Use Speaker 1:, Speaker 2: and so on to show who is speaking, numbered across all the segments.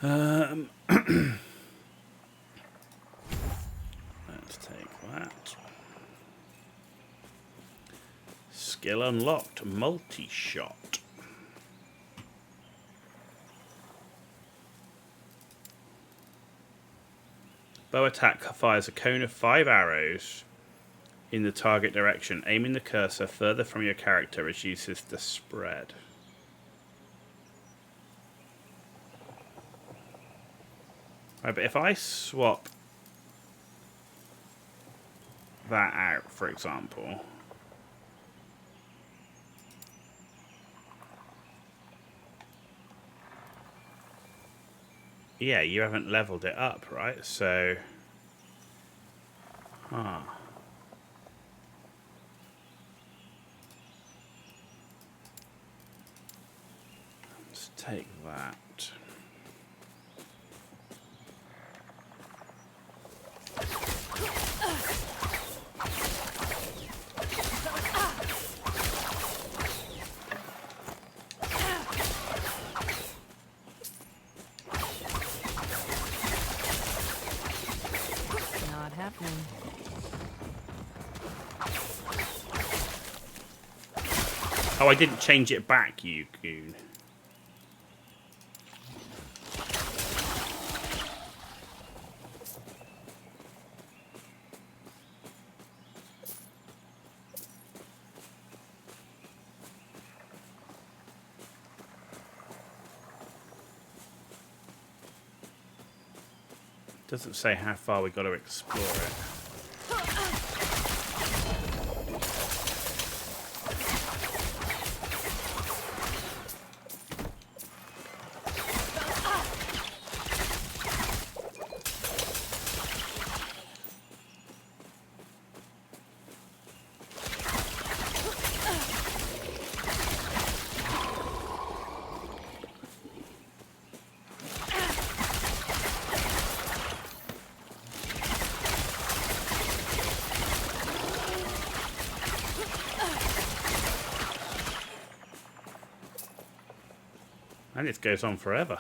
Speaker 1: Let's take that. Skill unlocked. Multi-shot. Bow attack fires a cone of 5 arrows in the target direction. Aiming the cursor further from your character reduces the spread. Right, but if I swap that out, for example, yeah, you haven't leveled it up, right? So, let's take that.
Speaker 2: Not happening.
Speaker 1: Oh, I didn't change it back, you goon. Doesn't say how far we got to explore it. And it goes on forever.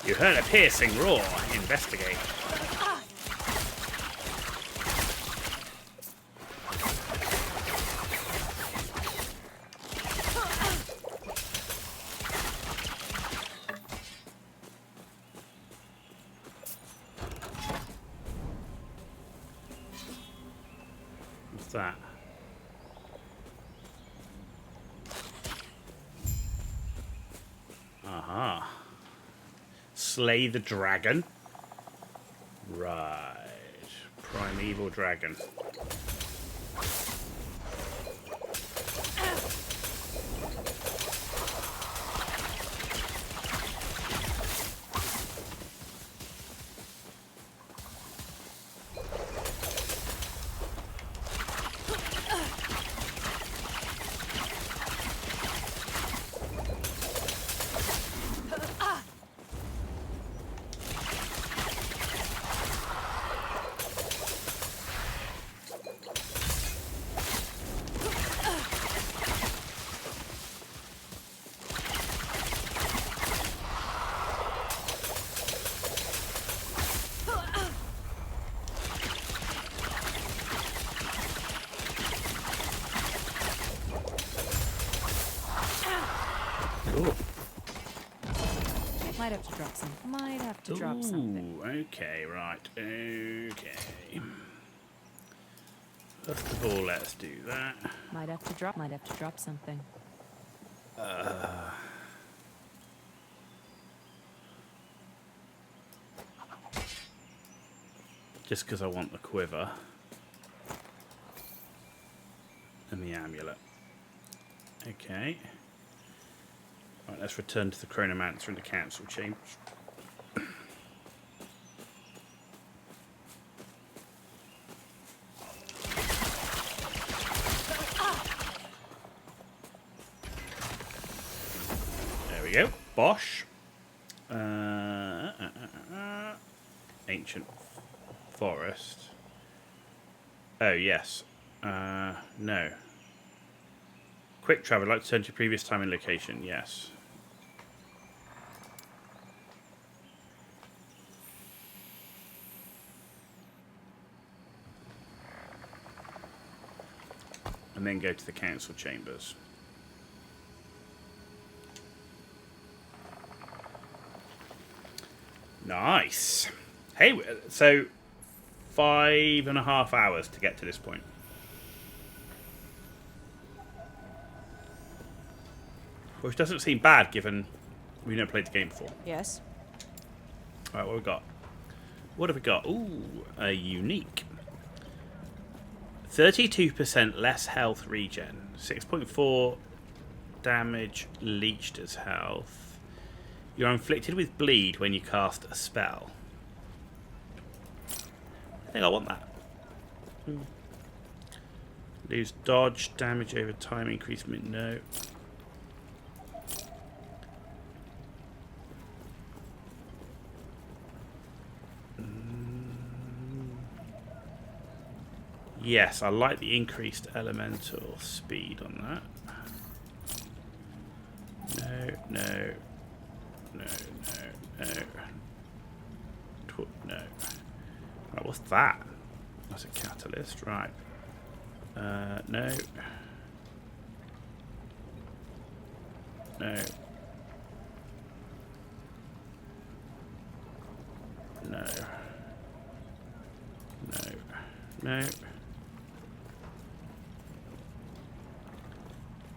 Speaker 1: You heard a piercing roar. Investigate. What's that? Aha. Slay the dragon. Right. Primeval Dragon.
Speaker 2: Might have to drop some. Might have to drop something.
Speaker 1: Okay, right. Okay. First of all, let's do that.
Speaker 2: Might have to drop something.
Speaker 1: Just because I want the quiver. And the amulet. Okay. Right, let's return to the Chronomancer in the council chambers. There we go. Bosch. Ancient forest. Oh, yes. No. Quick travel. I'd like to turn to previous time and location. Yes. And then go to the council chambers. Nice. Hey, so 5.5 hours to get to this point. Which doesn't seem bad given we've never played the game before.
Speaker 2: Yes.
Speaker 1: Alright, what have we got? What have we got? Ooh, a unique. 32% less health regen. 6.4 damage leached as health. You're inflicted with bleed when you cast a spell. I think I want that. Lose dodge, damage over time, increase mint. No. Yes, I like the increased elemental speed on that. No. No. Right, what's that? That's a catalyst, right. No. No. No.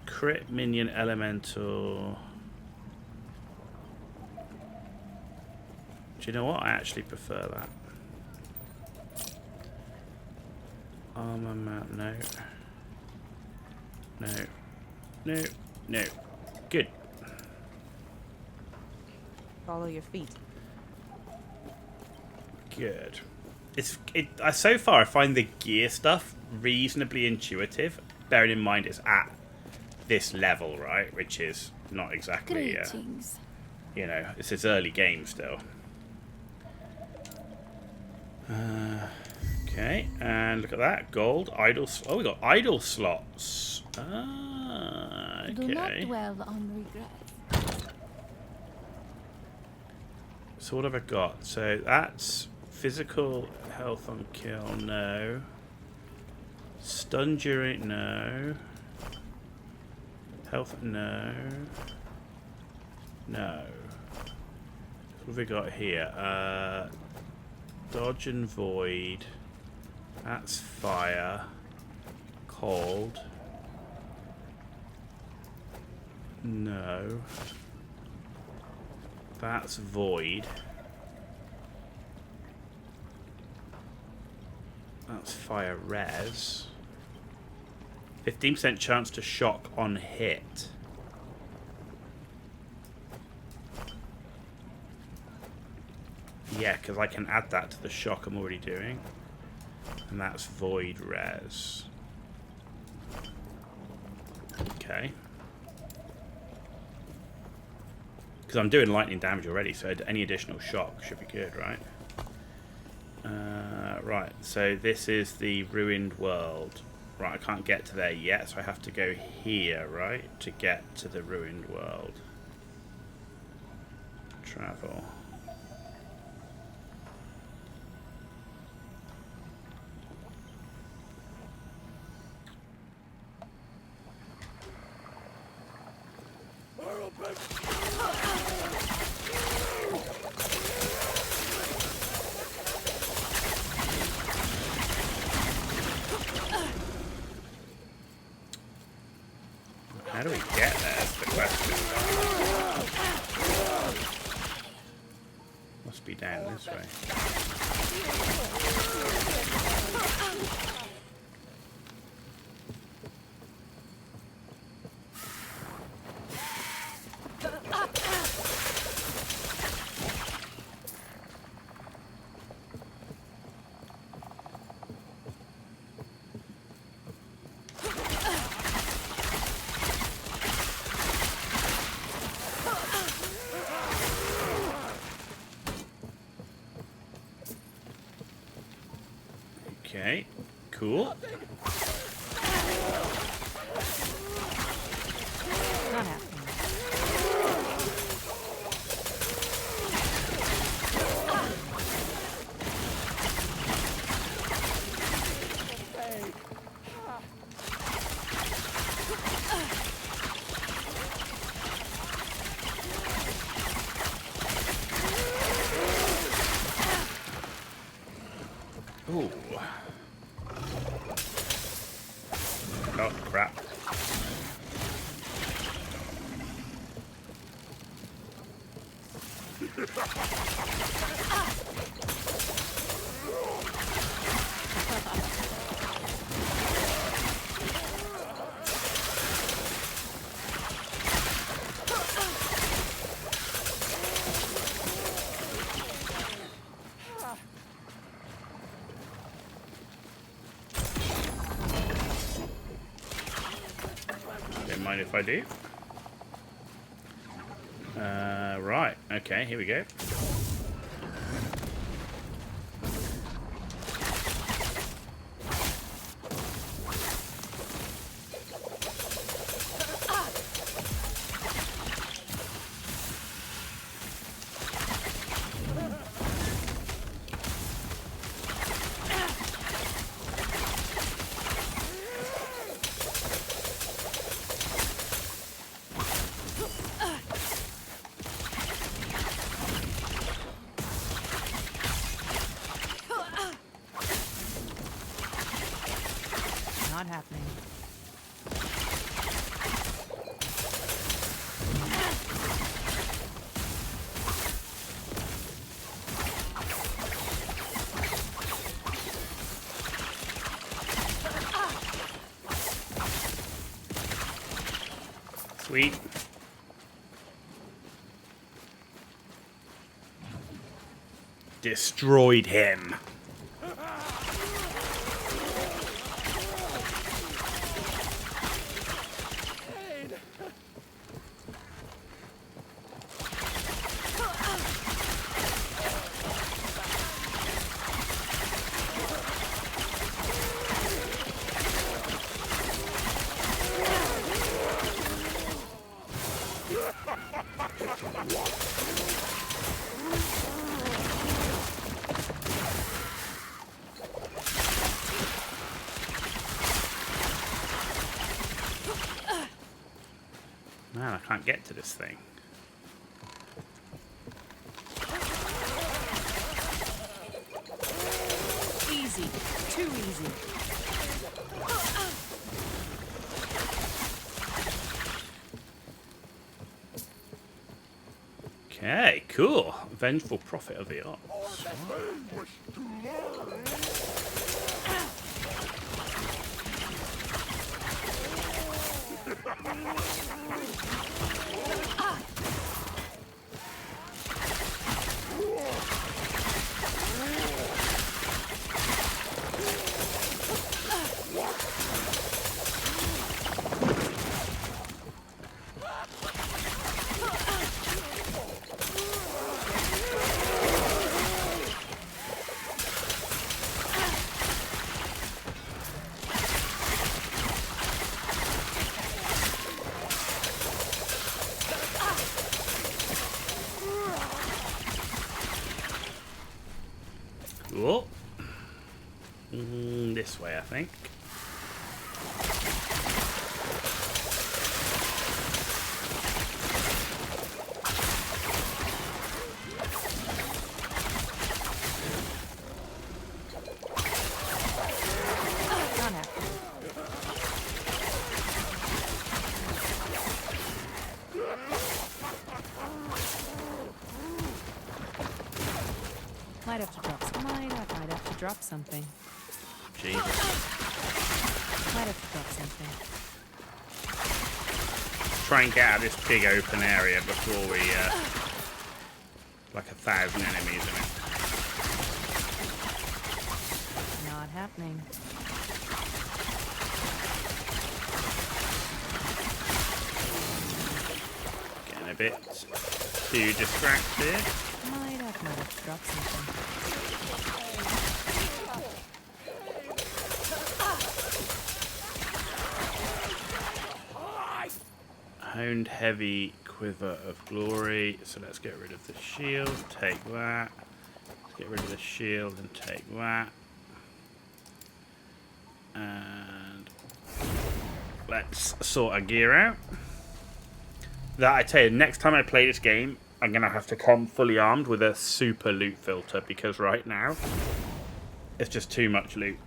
Speaker 1: Crit minion elemental. Do you know what? I actually prefer that. Armor mount. No. Good.
Speaker 2: Follow your feet.
Speaker 1: Good. So far I find the gear stuff reasonably intuitive, bearing in mind it's at this level, right? Which is not exactly, you know, it's its early game still. Okay, and look at that. Gold, idle... Oh, we got idle slots. Okay.
Speaker 3: Do not dwell on regret.
Speaker 1: So what have I got? So that's physical health on kill, no. Stun during, no. Health, no. No. What have we got here? Dodge and void. That's fire. Cold. No. That's void. That's fire res. 15% chance to shock on hit. Yeah, because I can add that to the shock I'm already doing. And that's void res. Okay. Because I'm doing lightning damage already, so any additional shock should be good, right? Right, so this is the ruined world. Right, I can't get to there yet, so I have to go here, right, to get to the ruined world. Travel. Must be down this way. Okay, cool.
Speaker 2: Not happening.
Speaker 1: Ooh. Oh, crap. Don't mind if I do. Right, okay, here we go.
Speaker 2: Not happening.
Speaker 1: Sweet. Destroyed him. Man, I can't get to this thing.
Speaker 2: Easy. Too easy.
Speaker 1: Okay, cool. Vengeful Prophet of the Arts. Cool. This way, I think.
Speaker 2: Not happening. Might have to drop. Might have to drop something.
Speaker 1: Jesus.
Speaker 2: Might have to drop something.
Speaker 1: Try and get out of this big open area before we, like 1,000 enemies in it.
Speaker 2: Not happening.
Speaker 1: Getting a bit too distracted.
Speaker 2: Might have to drop something.
Speaker 1: Honed heavy quiver of glory. So let's get rid of the shield. Take that. Let's get rid of the shield and take that. And let's sort our gear out. That I tell you, next time I play this game, I'm gonna have to come fully armed with a super loot filter because right now it's just too much loot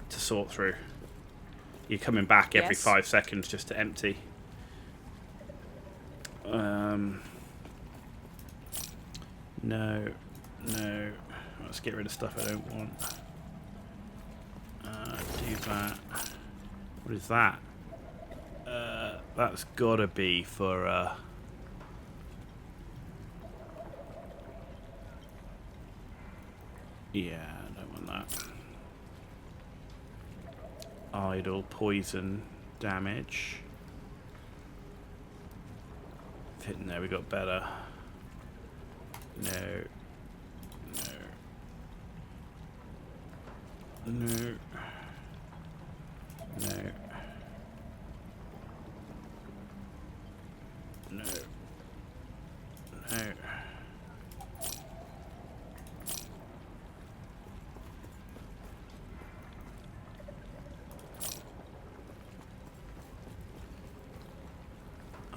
Speaker 1: to sort through. You're coming back every 5 seconds just to empty. No. Let's get rid of stuff I don't want. Do that. What is that? That's gotta be for, yeah, I don't want that. Idle poison damage. Hitting there, we got better. No. No.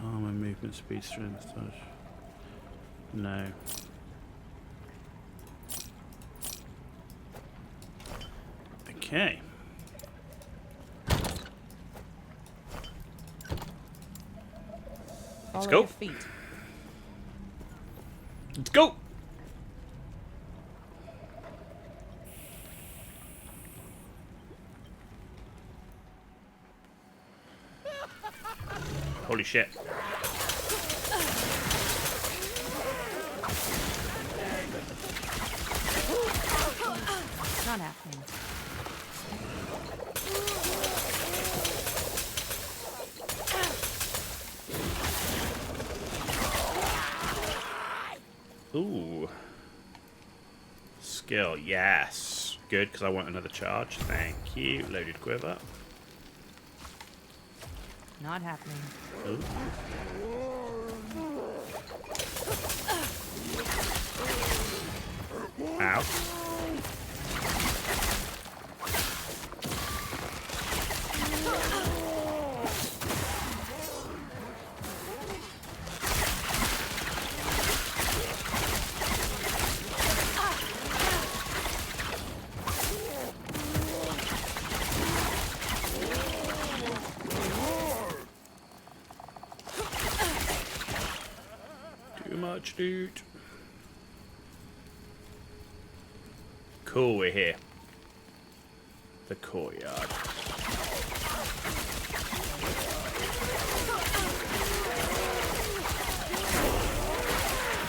Speaker 1: Armor, movement, speed, strength, touch. No. Okay.
Speaker 2: Follow
Speaker 1: go.
Speaker 2: your feet.
Speaker 1: Let's go! Holy shit.
Speaker 2: Not happening.
Speaker 1: Ooh. Skill, yes. Good, because I want another charge. Thank you. Loaded quiver.
Speaker 2: Not happening.
Speaker 1: Ooh. Ow. Too much loot. Cool, we're here. The courtyard.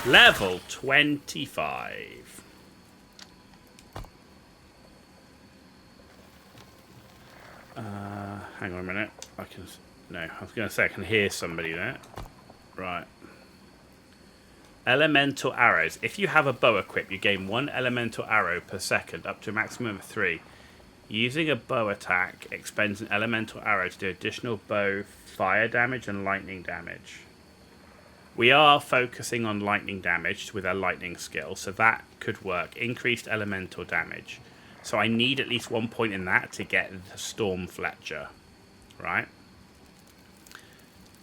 Speaker 1: Level 25. Hang on a minute. I can... No, I was going to say I can hear somebody there. Right. Elemental arrows. If you have a bow equipped, you gain 1 elemental arrow per second, up to a maximum of 3. Using a bow attack expends an elemental arrow to do additional bow fire damage and lightning damage. We are focusing on lightning damage with our lightning skill, so that could work. Increased elemental damage. So I need at least 1 point in that to get the Storm Fletcher. Right?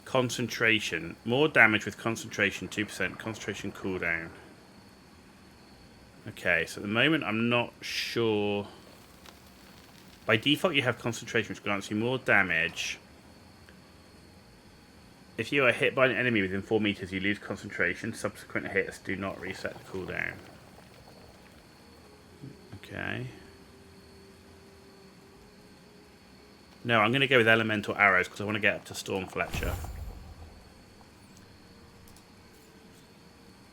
Speaker 1: Concentration. More damage with concentration, 2%. Concentration cooldown. Okay, so at the moment I'm not sure. By default you have concentration, which grants you more damage. If you are hit by an enemy within 4 meters, you lose concentration. Subsequent hits do not reset the cooldown. Okay. No, I'm going to go with elemental arrows because I want to get up to Storm Fletcher.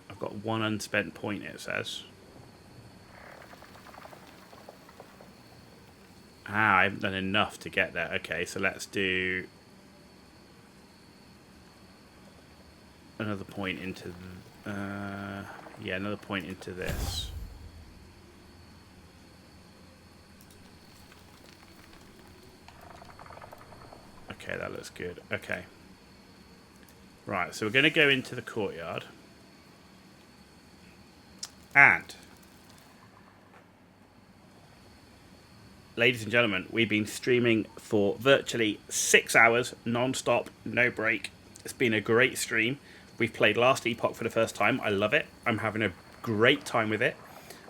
Speaker 1: I've got 1 unspent point, it says. Ah, I haven't done enough to get there. Okay, so let's do another point into... yeah, another point into this. Okay, that looks good. Okay. Right, so we're going to go into the courtyard. And, ladies and gentlemen, we've been streaming for virtually 6 hours, non-stop, no break. It's been a great stream. We've played Last Epoch for the first time. I love it. I'm having a great time with it.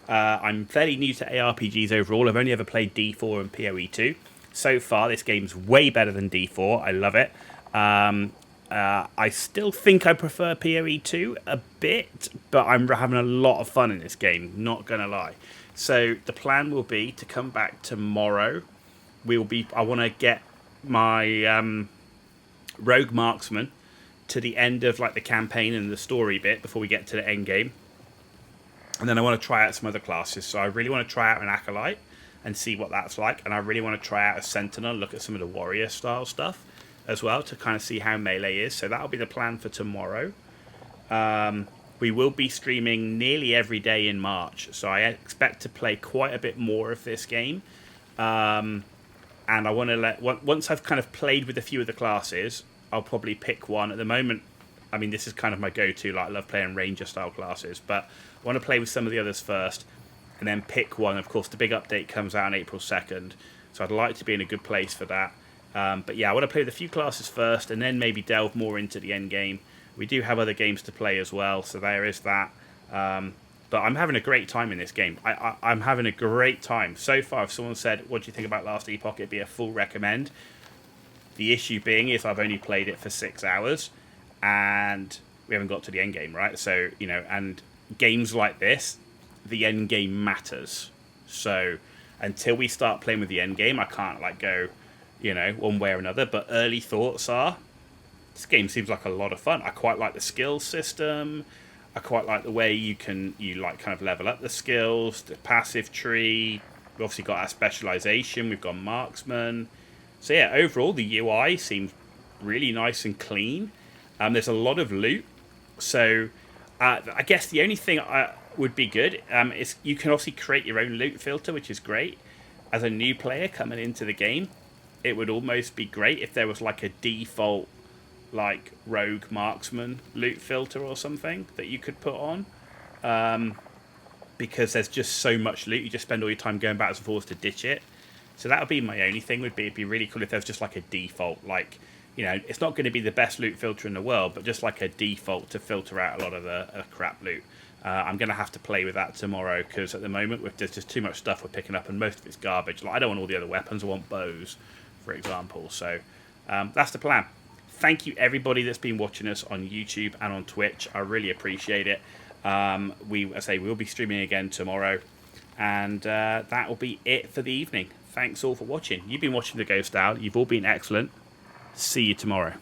Speaker 1: I'm fairly new to ARPGs overall. I've only ever played D4 and PoE2. So far, this game's way better than D4. I love it. I still think I prefer PoE2 a bit, but I'm having a lot of fun in this game, not going to lie. So the plan will be to come back tomorrow. I want to get my Rogue Marksman to the end of like the campaign and the story bit before we get to the end game. And then I want to try out some other classes. So I really want to try out an Acolyte and see what that's like. And I really want to try out a Sentinel, look at some of the warrior style stuff as well to kind of see how melee is. So that'll be the plan for tomorrow. We will be streaming nearly every day in March. So I expect to play quite a bit more of this game. And I want to once I've kind of played with a few of the classes, I'll probably pick one. At the moment, I mean, this is kind of my go-to. Like, I love playing ranger style classes, but I want to play with some of the others first and then pick one. Of course, the big update comes out on April 2nd, so I'd like to be in a good place for that. But yeah, I want to play with a few classes first and then maybe delve more into the end game. We do have other games to play as well, so there is that. But I'm having a great time in this game. I'm having a great time. So far, if someone said, what do you think about Last Epoch, it'd be a full recommend. The issue being is I've only played it for 6 hours and we haven't got to the end game, right? So, you know, and games like this, the end game matters. So until we start playing with the end game, I can't like go, you know, one way or another. But early thoughts are, this game seems like a lot of fun. I quite like the skill system. I quite like the way you like kind of level up the skills, the passive tree. We've obviously got our specialization. We've got Marksman. So yeah, overall the UI seems really nice and clean. There's a lot of loot. So I guess the only thing would be good is you can obviously create your own loot filter, which is great. As a new player coming into the game, it would almost be great if there was like a default like Rogue Marksman loot filter or something that you could put on. Because there's just so much loot, you just spend all your time going backwards and forwards to ditch it. So that would be my only thing. It'd be really cool if there was just like a default, like, you know, it's not going to be the best loot filter in the world, but just like a default to filter out a lot of the crap loot. I'm going to have to play with that tomorrow because at the moment there's just too much stuff we're picking up and most of it's garbage. Like, I don't want all the other weapons. I want bows, for example. So that's the plan. Thank you everybody that's been watching us on YouTube and on Twitch. I really appreciate it. We'll be streaming again tomorrow. And that will be it for the evening. Thanks all for watching. You've been watching The Ghost Owl. You've all been excellent. See you tomorrow.